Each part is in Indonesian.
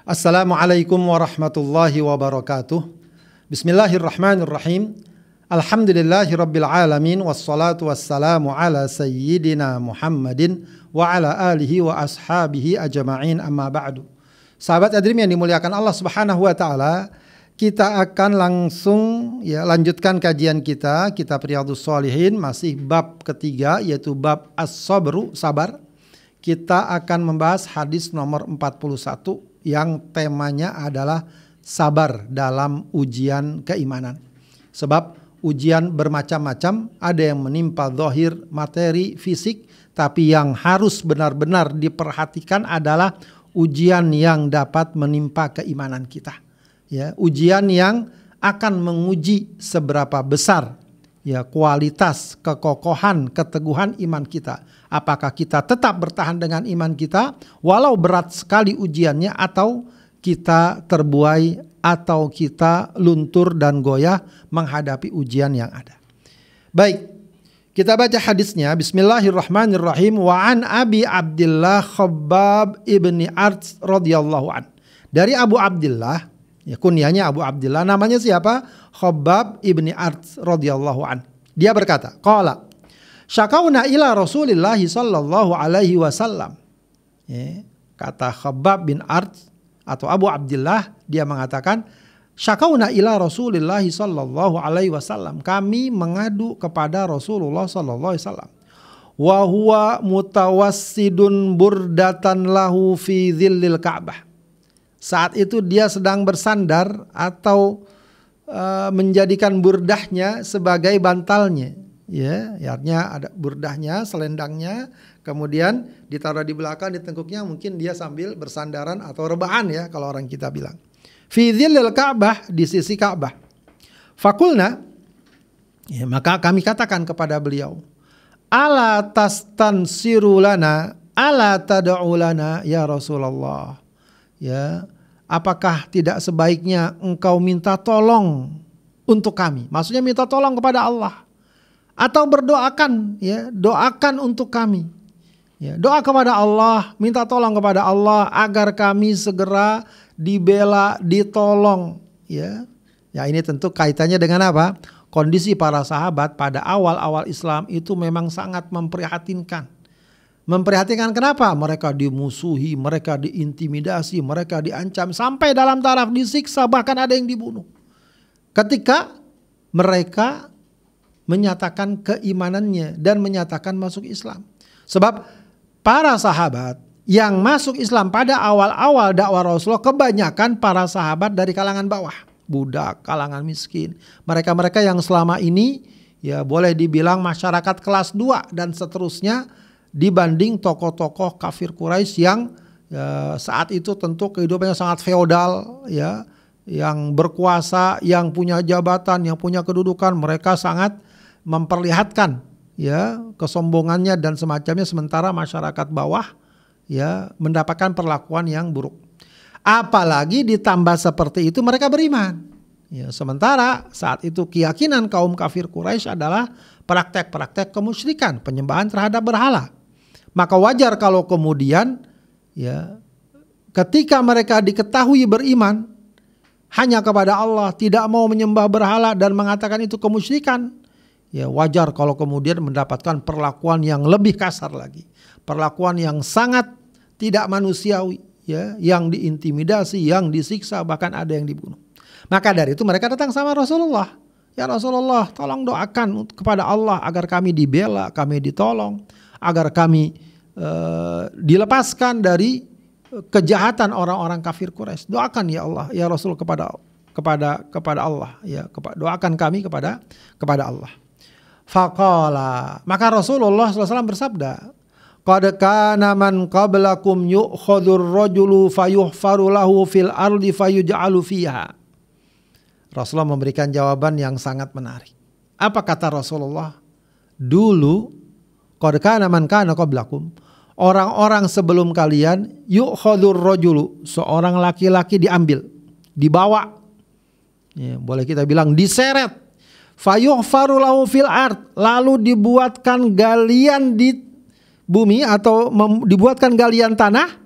Assalamualaikum warahmatullahi wabarakatuh. Bismillahirrahmanirrahim. Alhamdulillahirabbil alamin wassalatu wassalamu ala sayyidina Muhammadin wa ala alihi wa ashabihi ajma'in, amma ba'du. Sahabat Adrim yang dimuliakan Allah Subhanahu wa taala, kita akan langsung lanjutkan kajian kita kitab Riyadhus Shalihin, masih bab ketiga yaitu bab as-sabru, sabar. Kita akan membahas hadis nomor 41 yang temanya adalah sabar dalam ujian keimanan. Sebab ujian bermacam-macam, ada yang menimpa zahir materi fisik, tapi yang harus benar-benar diperhatikan adalah ujian yang dapat menimpa keimanan kita. Ya, ujian yang akan menguji seberapa besar kualitas, kekokohan, keteguhan iman kita. Apakah kita tetap bertahan dengan iman kita walau berat sekali ujiannya, atau kita terbuai, atau kita luntur dan goyah menghadapi ujian yang ada. Baik, kita baca hadisnya. Bismillahirrahmanirrahim. Wa an Abi Abdillah Khabbab ibni Arts radhiyallahu an. Dari Abu Abdillah, kunyahnya Abu Abdillah, namanya siapa? Khabbab ibni Arts radhiyallahu an. Dia berkata, qala syakauna ila Rasulillah sallallahu alaihi wasallam. Kata Khabbab bin Arts atau Abu Abdillah, dia mengatakan, syakauna ila Rasulillah sallallahu alaihi wasallam, kami mengadu kepada Rasulullah sallallahu alaihi wasallam. Wa huwa mutawassidun burdatan lahu fi dhillil Ka'bah. Saat itu dia sedang bersandar atau menjadikan burdahnya sebagai bantalnya. Artinya ada burdahnya, selendangnya, kemudian ditaruh di belakang, di tengkuknya, mungkin dia sambil bersandaran atau rebahan kalau orang kita bilang. Fi dhillil Ka'bah, di sisi Ka'bah. Fakulna, maka kami katakan kepada beliau, ala tastansiru lana, ala tad'u lana ya Rasulullah. Apakah tidak sebaiknya engkau minta tolong untuk kami? Maksudnya minta tolong kepada Allah. Atau berdoakan, doakan untuk kami. Doa kepada Allah, minta tolong kepada Allah agar kami segera dibela, ditolong. Ini tentu kaitannya dengan apa? Kondisi para sahabat pada awal-awal Islam itu memang sangat memprihatinkan. Memprihatinkan kenapa? Mereka dimusuhi, mereka diintimidasi, mereka diancam, sampai dalam taraf disiksa, bahkan ada yang dibunuh. Ketika mereka menyatakan keimanannya dan menyatakan masuk Islam. Sebab para sahabat yang masuk Islam pada awal-awal dakwah Rasulullah, kebanyakan para sahabat dari kalangan bawah, budak, kalangan miskin. Mereka-mereka yang selama ini boleh dibilang masyarakat kelas 2 dan seterusnya, dibanding tokoh-tokoh kafir Quraisy yang saat itu tentu kehidupannya sangat feodal, yang berkuasa, yang punya jabatan, yang punya kedudukan. Mereka sangat memperlihatkan kesombongannya dan semacamnya, sementara masyarakat bawah mendapatkan perlakuan yang buruk. Apalagi ditambah seperti itu mereka beriman. Sementara saat itu keyakinan kaum kafir Quraisy adalah praktek-praktek kemusyrikan, penyembahan terhadap berhala. Maka wajar kalau kemudian ketika mereka diketahui beriman hanya kepada Allah, tidak mau menyembah berhala dan mengatakan itu kemusyrikan, wajar kalau kemudian mendapatkan perlakuan yang lebih kasar lagi, perlakuan yang sangat tidak manusiawi, yang diintimidasi, yang disiksa, bahkan ada yang dibunuh. Maka dari itu mereka datang sama Rasulullah. Ya Rasulullah, tolong doakan kepada Allah agar kami dibela, kami ditolong, agar kami dilepaskan dari kejahatan orang-orang kafir Quraisy. Doakan ya Allah, ya Rasul, kepada Allah, doakan kami kepada Allah. Faqala, maka Rasulullah SAW bersabda, qad kana man qablakum yu'khadhur rajulu fayuhfaru lahu fil ardi fayuj'alu fiha. Rasulullah memberikan jawaban yang sangat menarik. Apa kata Rasulullah? Dulu, qad kana man kana qablakum, orang-orang sebelum kalian, yu'khadhur rajulu, seorang laki-laki diambil, dibawa, boleh kita bilang diseret, fayuhfaru lahu fil ard, lalu dibuatkan galian di bumi atau dibuatkan galian tanah,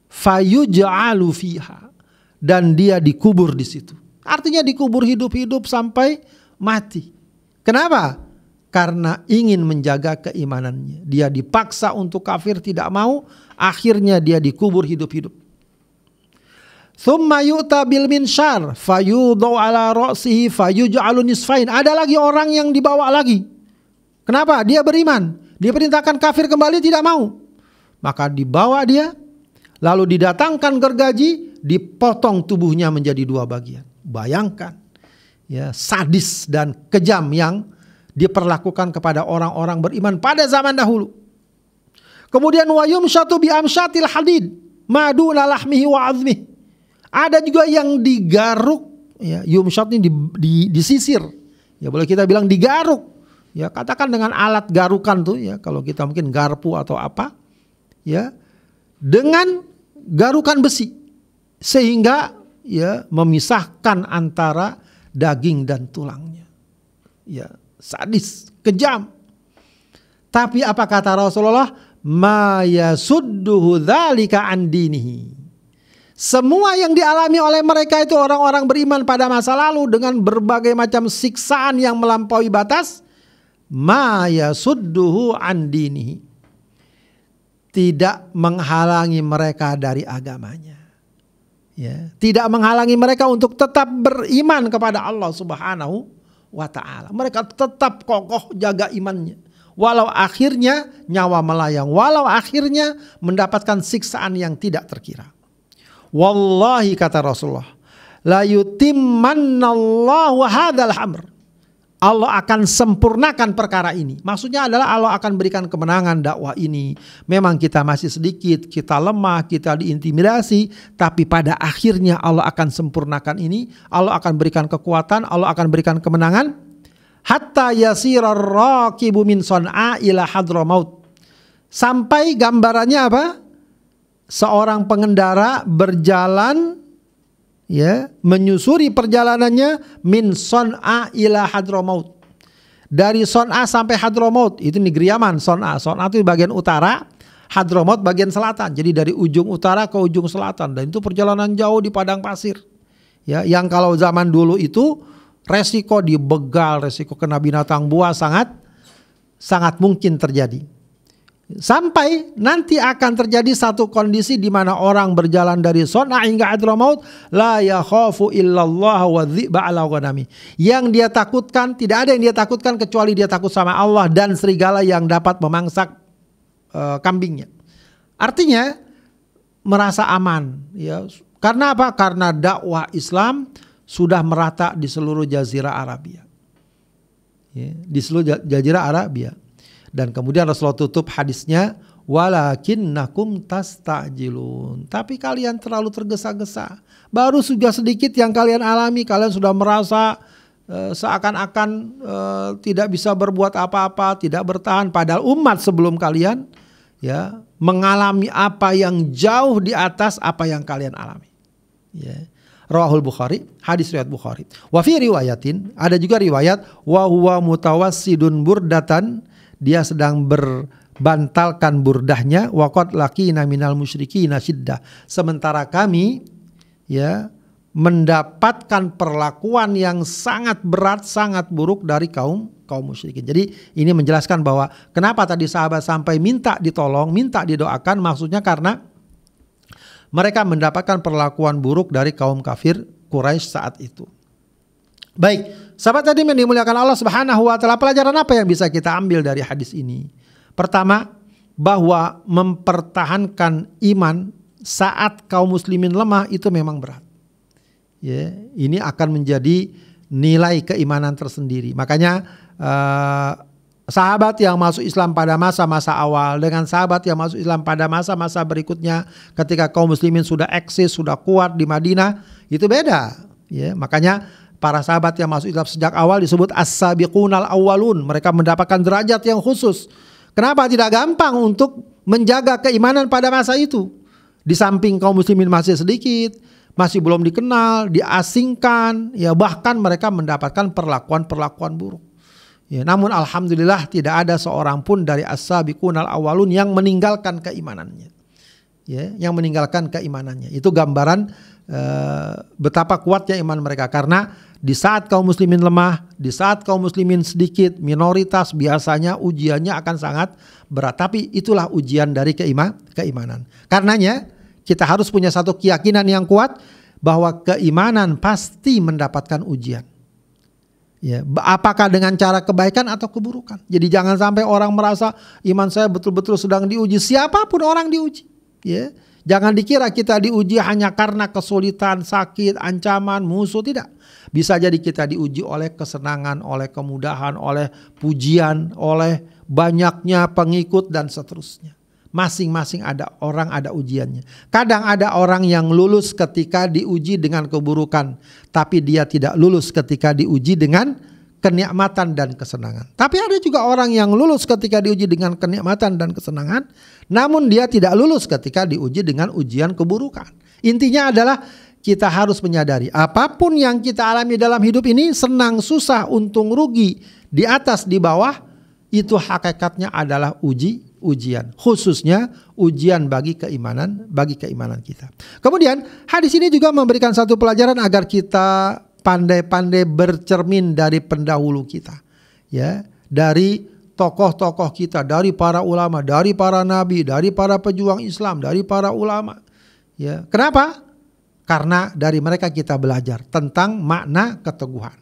fayuj'alu fiha, dan dia dikubur di situ. Artinya dikubur hidup-hidup sampai mati. Kenapa? Karena ingin menjaga keimanannya. Dia dipaksa untuk kafir, tidak mau, akhirnya dia dikubur hidup-hidup. Tsumma yu'ta bil minsyar fayudau ala ra'sihi fayuj'alu nisfain. Ada lagi orang yang dibawa lagi. Kenapa? Dia beriman. Dia perintahkan kafir kembali, tidak mau. Maka dibawa dia, lalu didatangkan gergaji, dipotong tubuhnya menjadi 2 bagian. Bayangkan, ya, sadis dan kejam yang diperlakukan kepada orang-orang beriman pada zaman dahulu. Kemudian wa yumsyatu bi amsyatil hadid maduna lahmihi wa azmihi. Ada juga yang digaruk, ya, yumsyat ini disisir. Ya, boleh kita bilang digaruk. Ya, katakan dengan alat garukan tuh, ya, kalau kita mungkin garpu atau apa, ya, dengan garukan besi sehingga, ya, memisahkan antara daging dan tulangnya. Ya, sadis, kejam. Tapi apa kata Rasulullah? Ma yasudduhu dzalika an dinihi. Semua yang dialami oleh mereka itu orang-orang beriman pada masa lalu dengan berbagai macam siksaan yang melampaui batas, ma yasudduhu an dinihi, tidak menghalangi mereka dari agamanya. Ya, tidak menghalangi mereka untuk tetap beriman kepada Allah Subhanahu wa ta'ala. Mereka tetap kokoh jaga imannya. Walau akhirnya nyawa melayang, walau akhirnya mendapatkan siksaan yang tidak terkira. Wallahi kata Rasulullah, la yutimmannallahu hadzal amr. Allah akan sempurnakan perkara ini. Maksudnya adalah Allah akan berikan kemenangan dakwah ini. Memang kita masih sedikit, kita lemah, kita diintimidasi, tapi pada akhirnya Allah akan sempurnakan ini. Allah akan berikan kekuatan, Allah akan berikan kemenangan. Hatta yasirar raqibu min Son'a ila Hadramaut. Sampai gambarannya apa? Seorang pengendara berjalan, ya, menyusuri perjalanannya min Son'a ila Hadramaut. Dari Son'a sampai Hadramaut, itu negeri Yaman. Son'a itu bagian utara, Hadramaut bagian selatan. Jadi dari ujung utara ke ujung selatan, dan itu perjalanan jauh di padang pasir. Ya, yang kalau zaman dulu itu resiko dibegal, resiko kena binatang buas sangat mungkin terjadi. Sampai nanti akan terjadi satu kondisi di mana orang berjalan dari Son'a hingga Hadramaut la yakhafu illallah wa dhi'ba ala ghanami. Yang dia takutkan, tidak ada yang dia takutkan kecuali dia takut sama Allah dan serigala yang dapat memangsak kambingnya. Artinya merasa aman, ya. Karena apa? Karena dakwah Islam sudah merata di seluruh Jazirah Arabia. Ya, di seluruh Jazirah Arabia. Dan kemudian Rasulullah tutup hadisnya, walakinnakum tastajilun. Tapi kalian terlalu tergesa-gesa. Baru sudah sedikit yang kalian alami, kalian sudah merasa seakan-akan tidak bisa berbuat apa-apa, tidak bertahan. Padahal umat sebelum kalian, ya, mengalami apa yang jauh di atas apa yang kalian alami. Ya. Rawahul Bukhari, hadis riwayat Bukhari. Wa fi riwayatin, ada juga riwayat wa huwa mutawassidun burdatan, dia sedang berbantalkan burdahnya, waqad laqina minal musyrikina syiddah, sementara kami, ya, mendapatkan perlakuan yang sangat berat, sangat buruk dari kaum musyrikin. Jadi ini menjelaskan bahwa kenapa tadi sahabat sampai minta ditolong, minta didoakan, maksudnya karena mereka mendapatkan perlakuan buruk dari kaum kafir Quraisy saat itu. Baik, sahabat tadi yang dimuliakan Allah Subhanahu wa taala, pelajaran apa yang bisa kita ambil dari hadis ini? Pertama, bahwa mempertahankan iman saat kaum muslimin lemah itu memang berat. Ya, ini akan menjadi nilai keimanan tersendiri. Makanya sahabat yang masuk Islam pada masa-masa awal dengan sahabat yang masuk Islam pada masa-masa berikutnya, ketika kaum muslimin sudah eksis, sudah kuat di Madinah, itu beda. Ya, makanya para sahabat yang masuk Islam sejak awal disebut as-sabiqunal awwalun. Mereka mendapatkan derajat yang khusus. Kenapa? Tidak gampang untuk menjaga keimanan pada masa itu. Di samping kaum muslimin masih sedikit, masih belum dikenal, diasingkan, ya, bahkan mereka mendapatkan perlakuan buruk. Ya, namun alhamdulillah tidak ada seorang pun dari as-sabiqunal awwalun yang meninggalkan keimanannya. ya, yang meninggalkan keimanannya. Itu gambaran betapa kuatnya iman mereka. Karena di saat kaum muslimin lemah, di saat kaum muslimin sedikit, minoritas, biasanya ujiannya akan sangat berat. Tapi itulah ujian dari keimanan. Karenanya kita harus punya satu keyakinan yang kuat bahwa keimanan pasti mendapatkan ujian. Ya, apakah dengan cara kebaikan atau keburukan. Jadi jangan sampai orang merasa iman saya betul-betul sedang diuji. Siapapun orang diuji. Ya, jangan dikira kita diuji hanya karena kesulitan, sakit, ancaman, musuh. Tidak. Bisa jadi kita diuji oleh kesenangan, oleh kemudahan, oleh pujian, oleh banyaknya pengikut dan seterusnya. Masing-masing ada orang ada ujiannya. Kadang ada orang yang lulus ketika diuji dengan keburukan, tapi dia tidak lulus ketika diuji dengan kenikmatan dan kesenangan. Tapi ada juga orang yang lulus ketika diuji dengan kenikmatan dan kesenangan, namun dia tidak lulus ketika diuji dengan ujian keburukan. Intinya adalah kita harus menyadari apapun yang kita alami dalam hidup ini, senang, susah, untung, rugi, di atas, di bawah, itu hakikatnya adalah ujian, khususnya ujian bagi keimanan kita. Kemudian hadis ini juga memberikan satu pelajaran agar kita pandai-pandai bercermin dari pendahulu kita, ya, dari tokoh-tokoh kita, dari para ulama, dari para nabi, dari para pejuang Islam, dari para ulama. Ya, kenapa? Karena dari mereka kita belajar tentang makna keteguhan,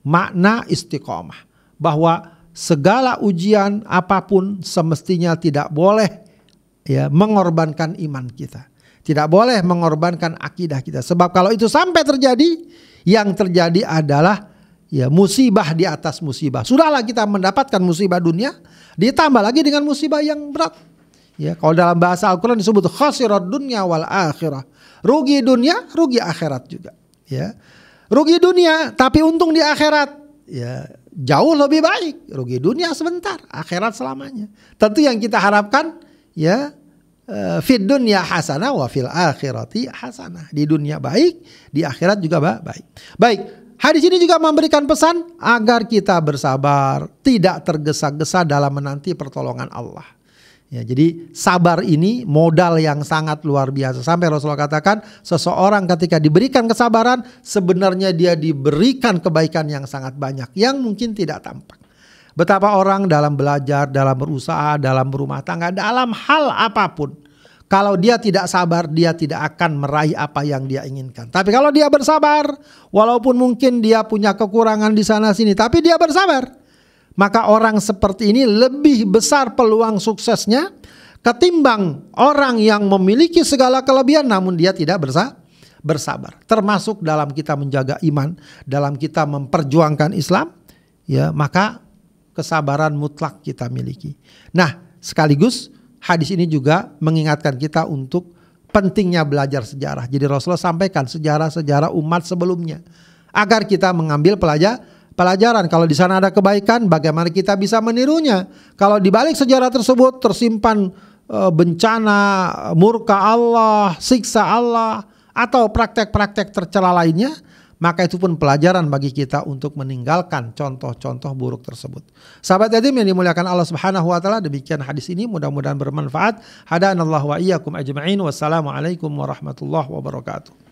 makna istiqomah, bahwa segala ujian apapun semestinya tidak boleh, ya, mengorbankan iman kita. Tidak boleh mengorbankan akidah kita. Sebab kalau itu sampai terjadi, yang terjadi adalah, ya, musibah di atas musibah. Sudahlah kita mendapatkan musibah dunia, ditambah lagi dengan musibah yang berat. Ya, kalau dalam bahasa Al-Quran disebut khasirat dunya wal akhirah. Rugi dunia, rugi akhirat juga. Ya. Rugi dunia tapi untung di akhirat. Ya, jauh lebih baik. Rugi dunia sebentar, akhirat selamanya. Tentu yang kita harapkan, ya, fid dunya hasanah wa fil akhirati hasanah. Di dunia baik, di akhirat juga baik. Baik, hadis ini juga memberikan pesan agar kita bersabar, tidak tergesa-gesa dalam menanti pertolongan Allah. Ya, jadi sabar ini modal yang sangat luar biasa. Sampai Rasulullah katakan seseorang ketika diberikan kesabaran, sebenarnya dia diberikan kebaikan yang sangat banyak yang mungkin tidak tampak. Betapa orang dalam belajar, dalam berusaha, dalam berumah tangga, dalam hal apapun, kalau dia tidak sabar, dia tidak akan meraih apa yang dia inginkan. Tapi kalau dia bersabar, walaupun mungkin dia punya kekurangan di sana sini, tapi dia bersabar, maka orang seperti ini lebih besar peluang suksesnya ketimbang orang yang memiliki segala kelebihan namun dia tidak bersabar. Termasuk dalam kita menjaga iman, dalam kita memperjuangkan Islam, ya, maka kesabaran mutlak kita miliki. Nah, sekaligus hadis ini juga mengingatkan kita untuk pentingnya belajar sejarah. Jadi Rasulullah sampaikan sejarah-sejarah umat sebelumnya agar kita mengambil pelajaran. Kalau di sana ada kebaikan, bagaimana kita bisa menirunya? Kalau di balik sejarah tersebut tersimpan bencana, murka Allah, siksa Allah, atau praktek-praktek tercela lainnya, maka itu pun pelajaran bagi kita untuk meninggalkan contoh-contoh buruk tersebut. Sahabat yatim yang dimuliakan Allah Subhanahu wa taala, demikian hadis ini, mudah-mudahan bermanfaat. Hadanallahu wa iyyakum ajma'in. Wassalamualaikum warahmatullahi wabarakatuh.